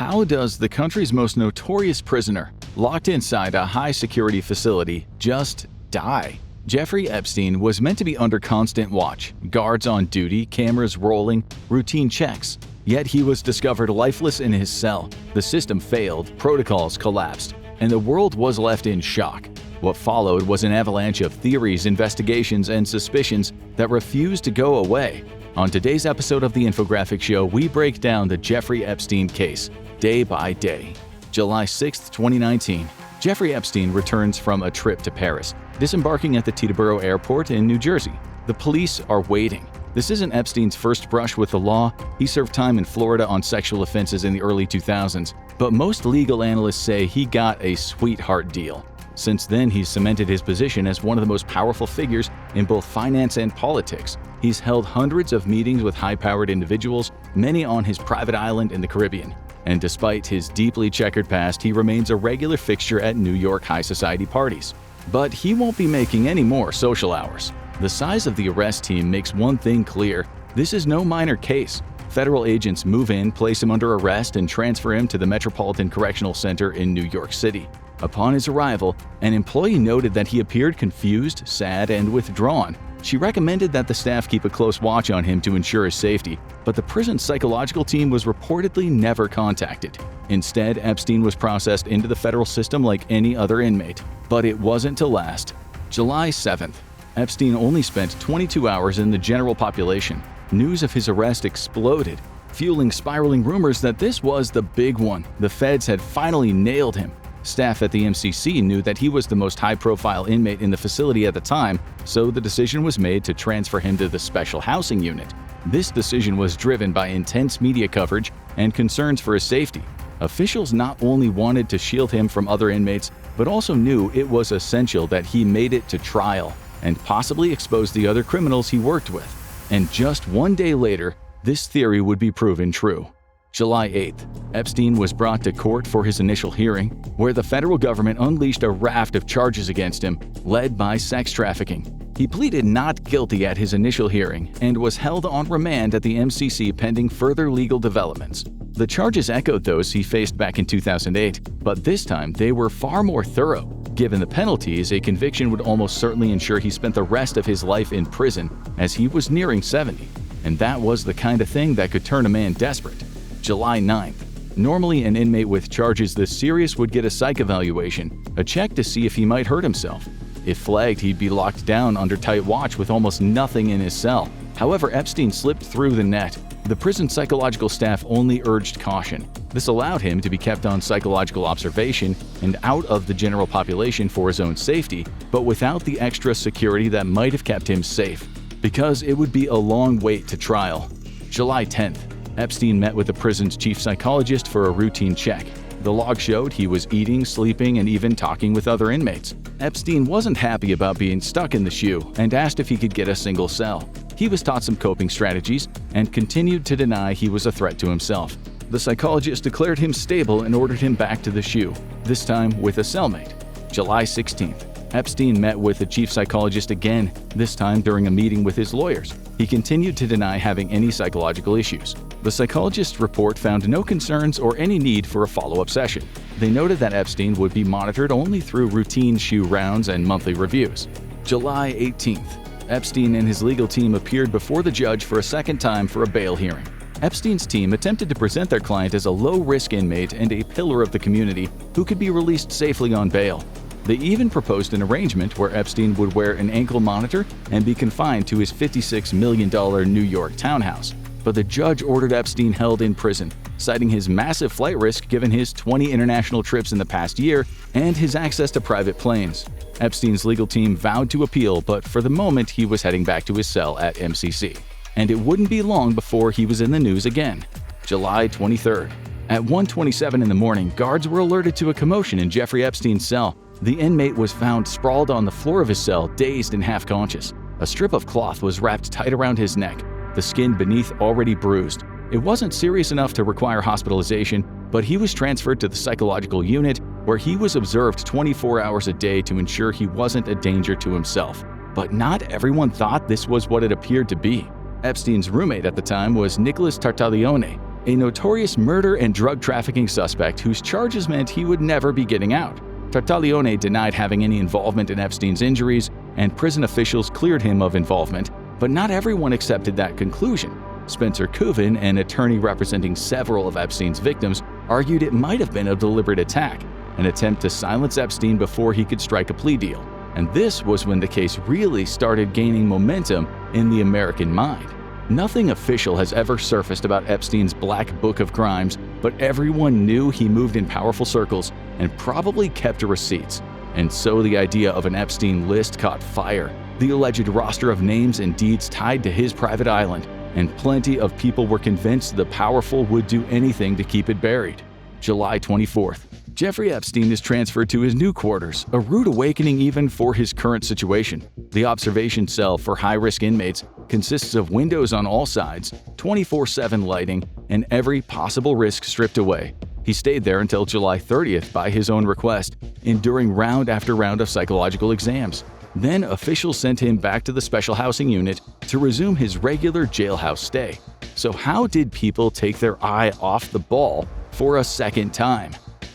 How does the country's most notorious prisoner, locked inside a high-security facility, just die? Jeffrey Epstein was meant to be under constant watch, guards on duty, cameras rolling, routine checks. Yet he was discovered lifeless in his cell. The system failed, protocols collapsed, and the world was left in shock. What followed was an avalanche of theories, investigations, and suspicions that refused to go away. On today's episode of the Infographics Show, we break down the Jeffrey Epstein case, day by day. July 6, 2019. Jeffrey Epstein returns from a trip to Paris, disembarking at the Teterboro Airport in New Jersey. The police are waiting. This isn't Epstein's first brush with the law. He served time in Florida on sexual offenses in the early 2000s, but most legal analysts say he got a sweetheart deal. Since then, he's cemented his position as one of the most powerful figures in both finance and politics. He's held hundreds of meetings with high-powered individuals, many on his private island in the Caribbean. And despite his deeply checkered past, he remains a regular fixture at New York high society parties. But he won't be making any more social hours. The size of the arrest team makes one thing clear: this is no minor case. Federal agents move in, place him under arrest, and transfer him to the Metropolitan Correctional Center in New York City. Upon his arrival, an employee noted that he appeared confused, sad, and withdrawn. She recommended that the staff keep a close watch on him to ensure his safety, but the prison's psychological team was reportedly never contacted. Instead, Epstein was processed into the federal system like any other inmate. But it wasn't to last. July 7th. Epstein only spent 22 hours in the general population. News of his arrest exploded, fueling spiraling rumors that this was the big one. The feds had finally nailed him. Staff at the MCC knew that he was the most high-profile inmate in the facility at the time, so the decision was made to transfer him to the special housing unit. This decision was driven by intense media coverage and concerns for his safety. Officials not only wanted to shield him from other inmates, but also knew it was essential that he made it to trial and possibly expose the other criminals he worked with. And just one day later, this theory would be proven true. July 8th, Epstein was brought to court for his initial hearing, where the federal government unleashed a raft of charges against him, led by sex trafficking. He pleaded not guilty at his initial hearing and was held on remand at the MCC pending further legal developments. The charges echoed those he faced back in 2008, but this time they were far more thorough. Given the penalties, a conviction would almost certainly ensure he spent the rest of his life in prison, as he was nearing 70. And that was the kind of thing that could turn a man desperate. July 9th. Normally, an inmate with charges this serious would get a psych evaluation, a check to see if he might hurt himself. If flagged, he'd be locked down under tight watch with almost nothing in his cell. However, Epstein slipped through the net. The prison psychological staff only urged caution. This allowed him to be kept on psychological observation and out of the general population for his own safety, but without the extra security that might have kept him safe, because it would be a long wait to trial. July 10th. Epstein met with the prison's chief psychologist for a routine check. The log showed he was eating, sleeping, and even talking with other inmates. Epstein wasn't happy about being stuck in the SHU and asked if he could get a single cell. He was taught some coping strategies and continued to deny he was a threat to himself. The psychologist declared him stable and ordered him back to the SHU, this time with a cellmate. July 16th. Epstein met with the chief psychologist again, this time during a meeting with his lawyers. He continued to deny having any psychological issues. The psychologist's report found no concerns or any need for a follow-up session. They noted that Epstein would be monitored only through routine SHU rounds and monthly reviews. July 18th. Epstein and his legal team appeared before the judge for a second time for a bail hearing. Epstein's team attempted to present their client as a low-risk inmate and a pillar of the community who could be released safely on bail. They even proposed an arrangement where Epstein would wear an ankle monitor and be confined to his $56 million New York townhouse. But the judge ordered Epstein held in prison, citing his massive flight risk given his 20 international trips in the past year and his access to private planes. Epstein's legal team vowed to appeal, but for the moment he was heading back to his cell at MCC. And it wouldn't be long before he was in the news again. July 23rd. At 1:27 in the morning, guards were alerted to a commotion in Jeffrey Epstein's cell. The inmate was found sprawled on the floor of his cell, dazed and half-conscious. A strip of cloth was wrapped tight around his neck, the skin beneath already bruised. It wasn't serious enough to require hospitalization, but he was transferred to the psychological unit, where he was observed 24 hours a day to ensure he wasn't a danger to himself. But not everyone thought this was what it appeared to be. Epstein's roommate at the time was Nicholas Tartaglione, a notorious murder and drug trafficking suspect whose charges meant he would never be getting out. Tartaglione denied having any involvement in Epstein's injuries, and prison officials cleared him of involvement, but not everyone accepted that conclusion. Spencer Coven, an attorney representing several of Epstein's victims, argued it might have been a deliberate attack, an attempt to silence Epstein before he could strike a plea deal. And this was when the case really started gaining momentum in the American mind. Nothing official has ever surfaced about Epstein's black book of crimes, but everyone knew he moved in powerful circles and probably kept receipts. And so the idea of an Epstein list caught fire, the alleged roster of names and deeds tied to his private island, and plenty of people were convinced the powerful would do anything to keep it buried. July 24th. Jeffrey Epstein is transferred to his new quarters, a rude awakening even for his current situation. The observation cell for high-risk inmates consists of windows on all sides, 24/7 lighting, and every possible risk stripped away. He stayed there until July 30th by his own request, enduring round after round of psychological exams. Then officials sent him back to the special housing unit to resume his regular jailhouse stay. So how did people take their eye off the ball for a second time?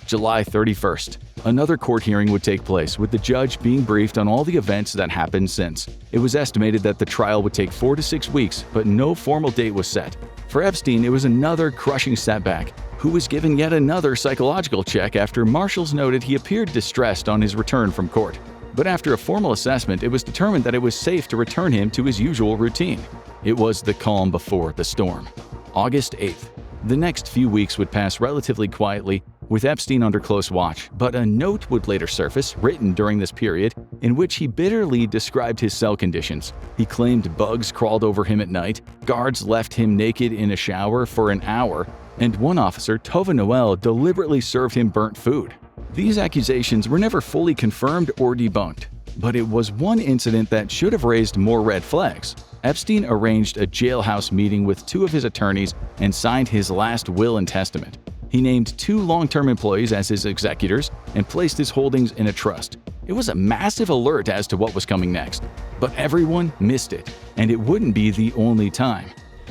July 31st. Another court hearing would take place, with the judge being briefed on all the events that happened since. It was estimated that the trial would take 4 to 6 weeks, but no formal date was set. For Epstein, it was another crushing setback, who was given yet another psychological check after marshals noted he appeared distressed on his return from court. But after a formal assessment, it was determined that it was safe to return him to his usual routine. It was the calm before the storm. August 8th. The next few weeks would pass relatively quietly, with Epstein under close watch, but a note would later surface, written during this period, in which he bitterly described his cell conditions. He claimed bugs crawled over him at night, guards left him naked in a shower for an hour, and one officer, Tova Noel, deliberately served him burnt food. These accusations were never fully confirmed or debunked, but it was one incident that should have raised more red flags. Epstein arranged a jailhouse meeting with 2 of his attorneys and signed his last will and testament. He named 2 long-term employees as his executors and placed his holdings in a trust. It was a massive alert as to what was coming next, but everyone missed it, and it wouldn't be the only time.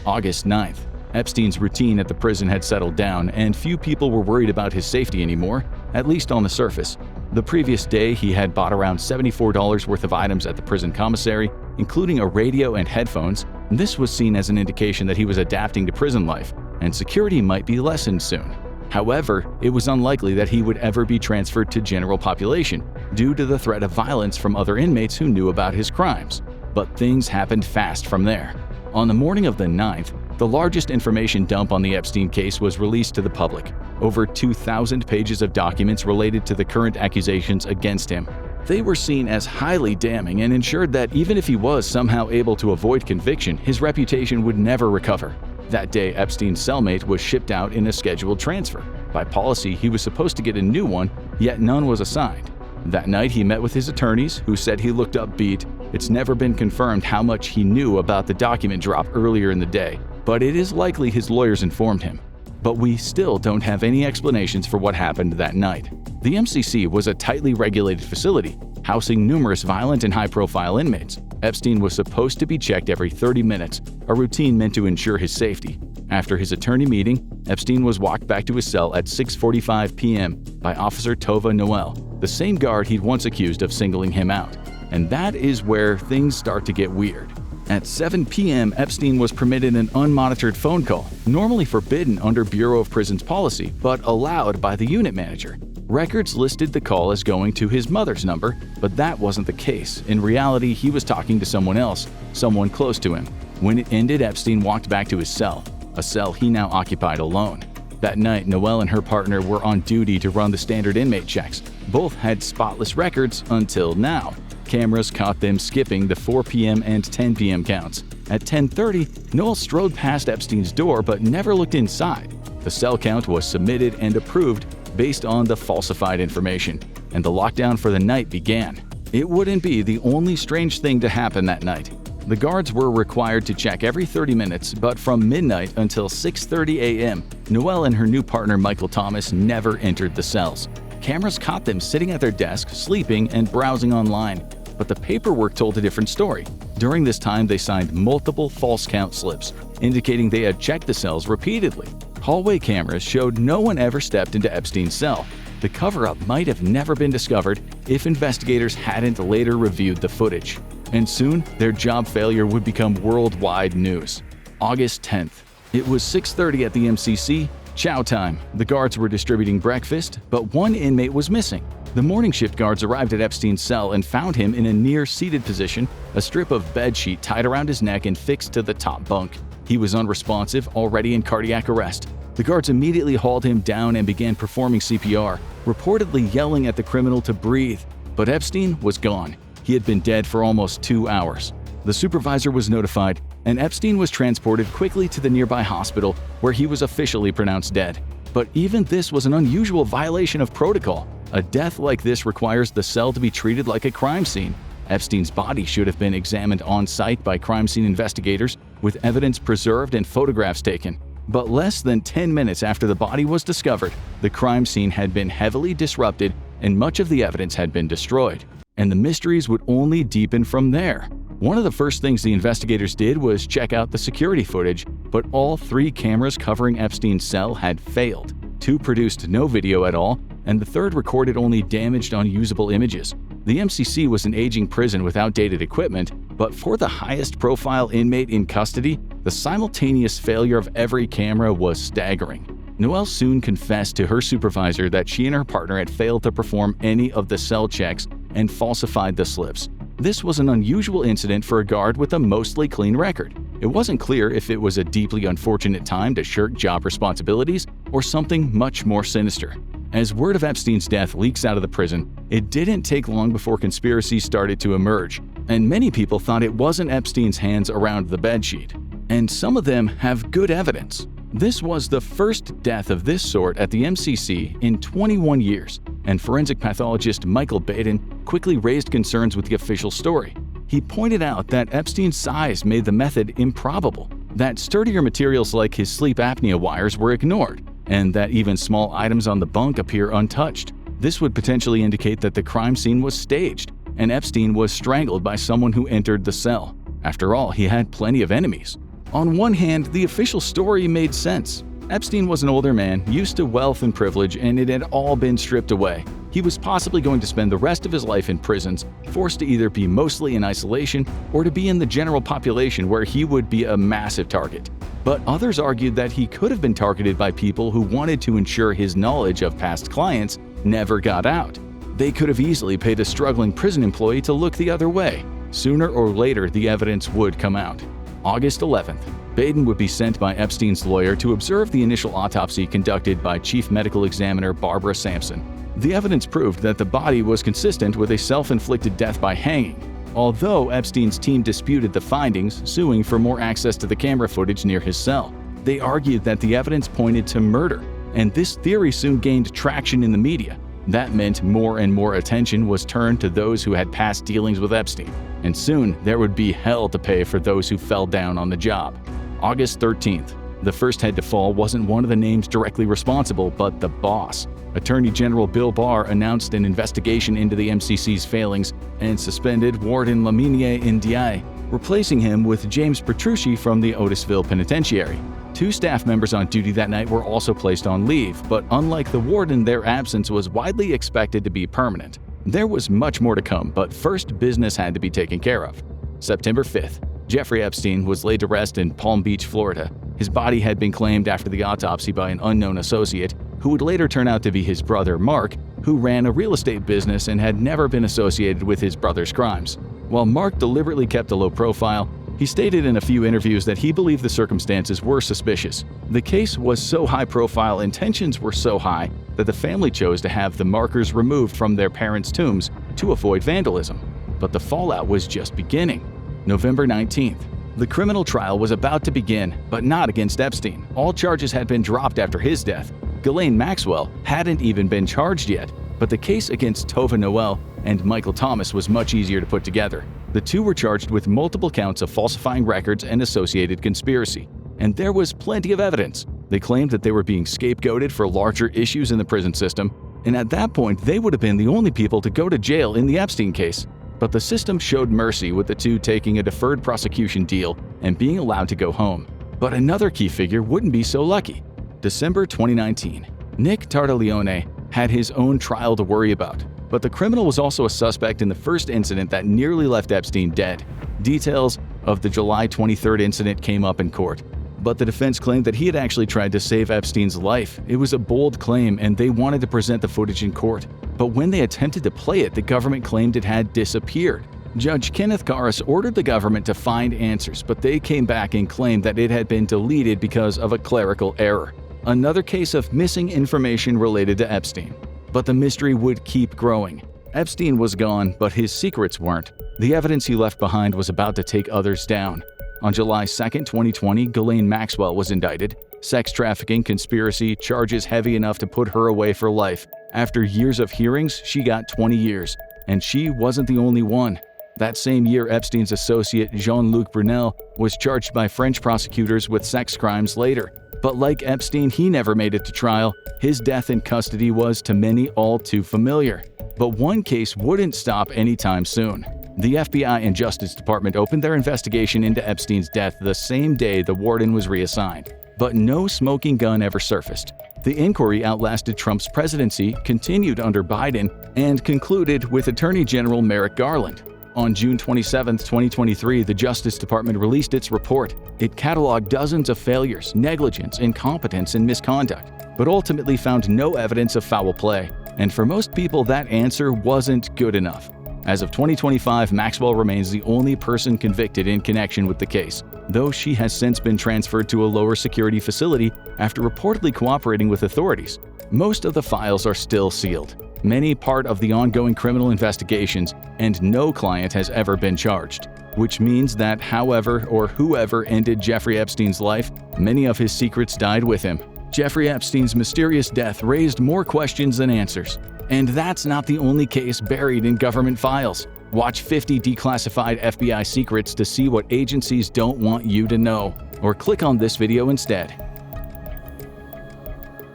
August 9th. Epstein's routine at the prison had settled down, and few people were worried about his safety anymore, at least on the surface. The previous day, he had bought around $74 worth of items at the prison commissary, including a radio and headphones. This was seen as an indication that he was adapting to prison life, and security might be lessened soon. However, it was unlikely that he would ever be transferred to general population due to the threat of violence from other inmates who knew about his crimes. But things happened fast from there. On the morning of the 9th, the largest information dump on the Epstein case was released to the public. Over 2,000 pages of documents related to the current accusations against him. They were seen as highly damning and ensured that even if he was somehow able to avoid conviction, his reputation would never recover. That day, Epstein's cellmate was shipped out in a scheduled transfer. By policy, he was supposed to get a new one, yet none was assigned. That night, he met with his attorneys, who said he looked upbeat. It's never been confirmed how much he knew about the document drop earlier in the day, but it is likely his lawyers informed him. But we still don't have any explanations for what happened that night. The MCC was a tightly regulated facility, housing numerous violent and high-profile inmates. Epstein was supposed to be checked every 30 minutes, a routine meant to ensure his safety. After his attorney meeting, Epstein was walked back to his cell at 6:45 p.m. by Officer Tova Noel, the same guard he'd once accused of singling him out. And that is where things start to get weird. At 7 p.m., Epstein was permitted an unmonitored phone call, normally forbidden under Bureau of Prisons policy, but allowed by the unit manager. Records listed the call as going to his mother's number, but that wasn't the case. In reality, he was talking to someone else, someone close to him. When it ended, Epstein walked back to his cell, a cell he now occupied alone. That night, Noelle and her partner were on duty to run the standard inmate checks. Both had spotless records until now. Cameras caught them skipping the 4 p.m. and 10 p.m. counts. At 10:30, Noel strode past Epstein's door but never looked inside. The cell count was submitted and approved based on the falsified information, and the lockdown for the night began. It wouldn't be the only strange thing to happen that night. The guards were required to check every 30 minutes, but from midnight until 6:30 a.m., Noelle and her new partner Michael Thomas never entered the cells. Cameras caught them sitting at their desk, sleeping, and browsing online. But the paperwork told a different story. During this time, they signed multiple false count slips, indicating they had checked the cells repeatedly. Hallway cameras showed no one ever stepped into Epstein's cell. The cover-up might have never been discovered if investigators hadn't later reviewed the footage. And soon, their job failure would become worldwide news. August 10th. It was 6:30 at the MCC. Chow time. The guards were distributing breakfast, but one inmate was missing. The morning shift guards arrived at Epstein's cell and found him in a near-seated position, a strip of bedsheet tied around his neck and fixed to the top bunk. He was unresponsive, already in cardiac arrest. The guards immediately hauled him down and began performing CPR, reportedly yelling at the criminal to breathe. But Epstein was gone. He had been dead for almost 2 hours. The supervisor was notified, and Epstein was transported quickly to the nearby hospital, where he was officially pronounced dead. But even this was an unusual violation of protocol. A death like this requires the cell to be treated like a crime scene. Epstein's body should have been examined on-site by crime scene investigators, with evidence preserved and photographs taken. But less than 10 minutes after the body was discovered, the crime scene had been heavily disrupted and much of the evidence had been destroyed. And the mysteries would only deepen from there. One of the first things the investigators did was check out the security footage, but all 3 cameras covering Epstein's cell had failed. 2 produced no video at all, and the third recorded only damaged, unusable images. The MCC was an aging prison with outdated equipment, but for the highest-profile inmate in custody, the simultaneous failure of every camera was staggering. Noelle soon confessed to her supervisor that she and her partner had failed to perform any of the cell checks and falsified the slips. This was an unusual incident for a guard with a mostly clean record. It wasn't clear if it was a deeply unfortunate time to shirk job responsibilities or something much more sinister. As word of Epstein's death leaks out of the prison, it didn't take long before conspiracies started to emerge, and many people thought it wasn't Epstein's hands around the bedsheet. And some of them have good evidence. This was the first death of this sort at the MCC in 21 years, and forensic pathologist Michael Baden quickly raised concerns with the official story. He pointed out that Epstein's size made the method improbable, that sturdier materials like his sleep apnea wires were ignored, and that even small items on the bunk appear untouched. This would potentially indicate that the crime scene was staged, and Epstein was strangled by someone who entered the cell. After all, he had plenty of enemies. On one hand, the official story made sense. Epstein was an older man, used to wealth and privilege, and it had all been stripped away. He was possibly going to spend the rest of his life in prisons, forced to either be mostly in isolation or to be in the general population where he would be a massive target. But others argued that he could have been targeted by people who wanted to ensure his knowledge of past clients never got out. They could have easily paid a struggling prison employee to look the other way. Sooner or later, the evidence would come out. August 11th. Baden would be sent by Epstein's lawyer to observe the initial autopsy conducted by Chief Medical Examiner Barbara Sampson. The evidence proved that the body was consistent with a self-inflicted death by hanging, although Epstein's team disputed the findings, suing for more access to the camera footage near his cell. They argued that the evidence pointed to murder, and this theory soon gained traction in the media. That meant more and more attention was turned to those who had past dealings with Epstein, and soon there would be hell to pay for those who fell down on the job. August 13th. The first head to fall wasn't one of the names directly responsible, but the boss. Attorney General Bill Barr announced an investigation into the MCC's failings and suspended Warden Lamine Ndiaye, replacing him with James Petrucci from the Otisville Penitentiary. 2 staff members on duty that night were also placed on leave, but unlike the warden, their absence was widely expected to be permanent. There was much more to come, but first business had to be taken care of. September 5th. Jeffrey Epstein was laid to rest in Palm Beach, Florida. His body had been claimed after the autopsy by an unknown associate, who would later turn out to be his brother Mark, who ran a real estate business and had never been associated with his brother's crimes. While Mark deliberately kept a low profile, he stated in a few interviews that he believed the circumstances were suspicious. The case was so high profile and tensions were so high that the family chose to have the markers removed from their parents' tombs to avoid vandalism. But the fallout was just beginning. November 19th. The criminal trial was about to begin, but not against Epstein. All charges had been dropped after his death. Ghislaine Maxwell hadn't even been charged yet, but the case against Tova Noel and Michael Thomas was much easier to put together. The 2 were charged with multiple counts of falsifying records and associated conspiracy. And there was plenty of evidence. They claimed that they were being scapegoated for larger issues in the prison system, and at that point they would have been the only people to go to jail in the Epstein case. But the system showed mercy, with the 2 taking a deferred prosecution deal and being allowed to go home. But another key figure wouldn't be so lucky. December 2019. Nick Tartaglione had his own trial to worry about, but the criminal was also a suspect in the first incident that nearly left Epstein dead. Details of the July 23rd incident came up in court, but the defense claimed that he had actually tried to save Epstein's life. It was a bold claim, and they wanted to present the footage in court. But when they attempted to play it, the government claimed it had disappeared. Judge Kenneth Karras ordered the government to find answers, but they came back and claimed that it had been deleted because of a clerical error. Another case of missing information related to Epstein. But the mystery would keep growing. Epstein was gone, but his secrets weren't. The evidence he left behind was about to take others down. On July 2, 2020, Ghislaine Maxwell was indicted. Sex trafficking, conspiracy, charges heavy enough to put her away for life. After years of hearings, she got 20 years. And she wasn't the only one. That same year, Epstein's associate Jean-Luc Brunel was charged by French prosecutors with sex crimes later. But like Epstein, he never made it to trial. His death in custody was, to many, all too familiar. But one case wouldn't stop anytime soon. The FBI and Justice Department opened their investigation into Epstein's death the same day the warden was reassigned. But no smoking gun ever surfaced. The inquiry outlasted Trump's presidency, continued under Biden, and concluded with Attorney General Merrick Garland. On June 27, 2023, the Justice Department released its report. It cataloged dozens of failures, negligence, incompetence, and misconduct, but ultimately found no evidence of foul play. And for most people, that answer wasn't good enough. As of 2025, Maxwell remains the only person convicted in connection with the case, though she has since been transferred to a lower security facility after reportedly cooperating with authorities. Most of the files are still sealed, many part of the ongoing criminal investigations, and no client has ever been charged. Which means that however or whoever ended Jeffrey Epstein's life, many of his secrets died with him. Jeffrey Epstein's mysterious death raised more questions than answers. And that's not the only case buried in government files. Watch 50 declassified FBI secrets to see what agencies don't want you to know. Or click on this video instead.